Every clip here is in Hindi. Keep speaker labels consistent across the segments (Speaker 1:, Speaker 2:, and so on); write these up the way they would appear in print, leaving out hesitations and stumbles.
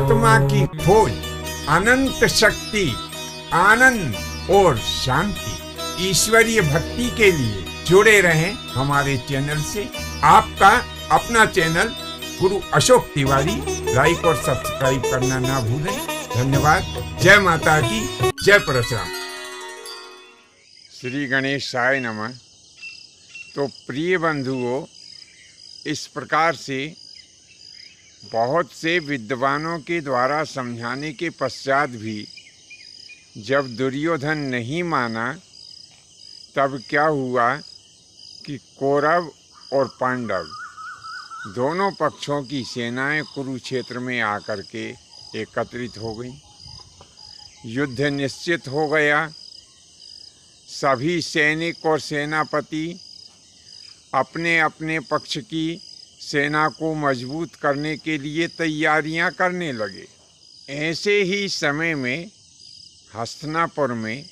Speaker 1: आत्मा की खोज, अनंत शक्ति, आनंद और शांति, ईश्वरीय भक्ति के लिए जुड़े रहें हमारे चैनल से। आपका अपना चैनल गुरु अशोक तिवारी, लाइक और सब्सक्राइब करना ना भूलें। धन्यवाद। जय माता की, जय परशुराम। श्री गणेशाय नमः। तो प्रिय बंधुओं, इस प्रकार से बहुत से विद्वानों के द्वारा समझाने के पश्चात भी जब दुर्योधन नहीं माना, तब क्या हुआ कि कौरव और पांडव दोनों पक्षों की सेनाएं कुरुक्षेत्र में आकर के एकत्रित हो गईं। युद्ध निश्चित हो गया। सभी सैनिक और सेनापति अपने अपने पक्ष की सेना को मजबूत करने के लिए तैयारियां करने लगे। ऐसे ही समय में हस्तिनापुर में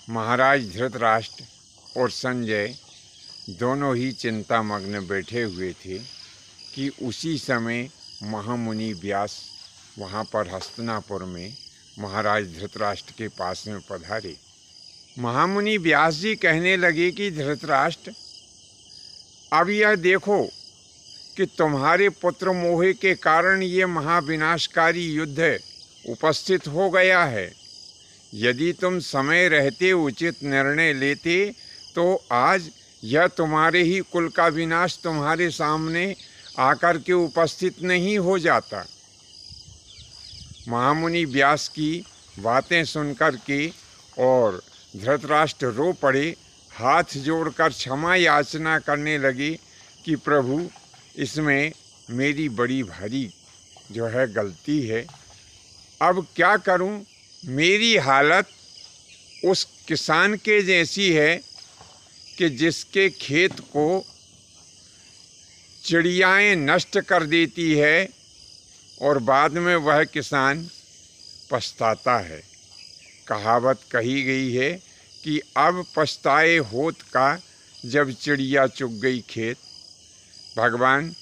Speaker 1: महाराज धृतराष्ट्र और संजय दोनों ही चिंतामग्न बैठे हुए थे कि उसी समय महामुनि व्यास वहाँ पर हस्तिनापुर में महाराज धृतराष्ट्र के पास में पधारे। महामुनि व्यास जी कहने लगे कि धृतराष्ट्र, अब यह देखो कि तुम्हारे पुत्र मोह के कारण ये महाविनाशकारी युद्ध उपस्थित हो गया है। यदि तुम समय रहते उचित निर्णय लेते तो आज यह तुम्हारे ही कुल का विनाश तुम्हारे सामने आकर के उपस्थित नहीं हो जाता। महामुनि व्यास की बातें सुनकर के और धृतराष्ट्र रो पड़े, हाथ जोड़कर क्षमा याचना करने लगे कि प्रभु, इसमें मेरी बड़ी भारी जो है गलती है। अब क्या करूं? मेरी हालत उस किसान के जैसी है कि जिसके खेत को चिड़ियाएं नष्ट कर देती है और बाद में वह किसान पछताता है। कहावत कही गई है कि अब पछताए होत का जब चिड़िया चुग गई खेत। भगवान,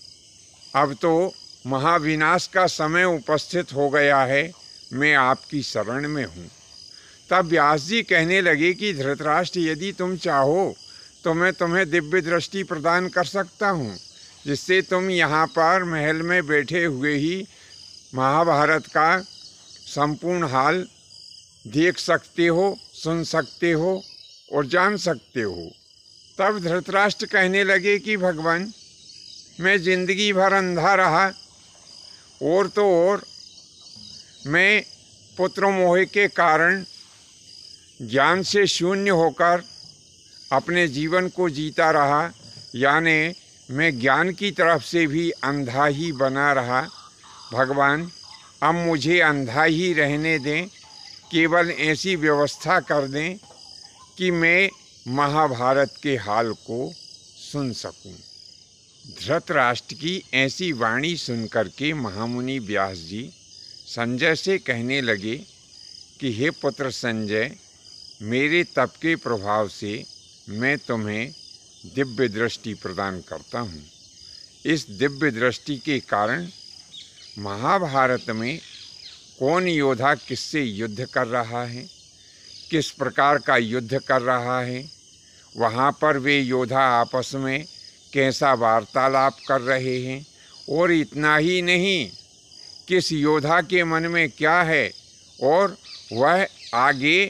Speaker 1: अब तो महाविनाश का समय उपस्थित हो गया है, मैं आपकी शरण में हूँ। तब व्यास जी कहने लगे कि धृतराष्ट्र, यदि तुम चाहो तो मैं तुम्हें दिव्य दृष्टि प्रदान कर सकता हूँ, जिससे तुम यहाँ पर महल में बैठे हुए ही महाभारत का संपूर्ण हाल देख सकते हो, सुन सकते हो और जान सकते हो। तब धृतराष्ट्र कहने लगे कि भगवान, मैं जिंदगी भर अंधा रहा, और तो और मैं पुत्र मोह के कारण ज्ञान से शून्य होकर अपने जीवन को जीता रहा, यानी मैं ज्ञान की तरफ से भी अंधा ही बना रहा। भगवान, अब मुझे अंधा ही रहने दें, केवल ऐसी व्यवस्था कर दें कि मैं महाभारत के हाल को सुन सकूं। धृतराष्ट्र की ऐसी वाणी सुनकर के महामुनि व्यास जी संजय से कहने लगे कि हे पुत्र संजय, मेरे तप के प्रभाव से मैं तुम्हें दिव्य दृष्टि प्रदान करता हूँ। इस दिव्य दृष्टि के कारण महाभारत में कौन योद्धा किससे युद्ध कर रहा है, किस प्रकार का युद्ध कर रहा है, वहाँ पर वे योद्धा आपस में कैसा वार्तालाप कर रहे हैं, और इतना ही नहीं, किस योद्धा के मन में क्या है और वह आगे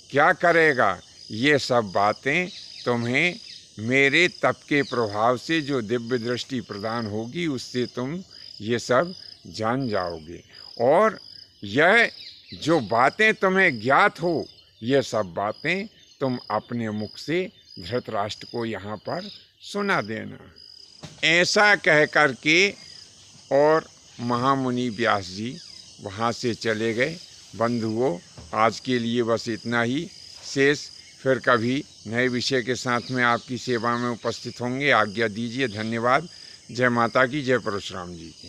Speaker 1: क्या करेगा, ये सब बातें तुम्हें मेरे तप के प्रभाव से जो दिव्य दृष्टि प्रदान होगी उससे तुम ये सब जान जाओगे। और यह जो बातें तुम्हें ज्ञात हो, ये सब बातें तुम अपने मुख से धृतराष्ट्र को यहाँ पर सुना देना। ऐसा कह कर के और महामुनि व्यास जी वहाँ से चले गए। बंधुओं, आज के लिए बस इतना ही। शेष फिर कभी नए विषय के साथ में आपकी सेवा में उपस्थित होंगे। आज्ञा दीजिए। धन्यवाद। जय माता की, जय परशुराम जी की।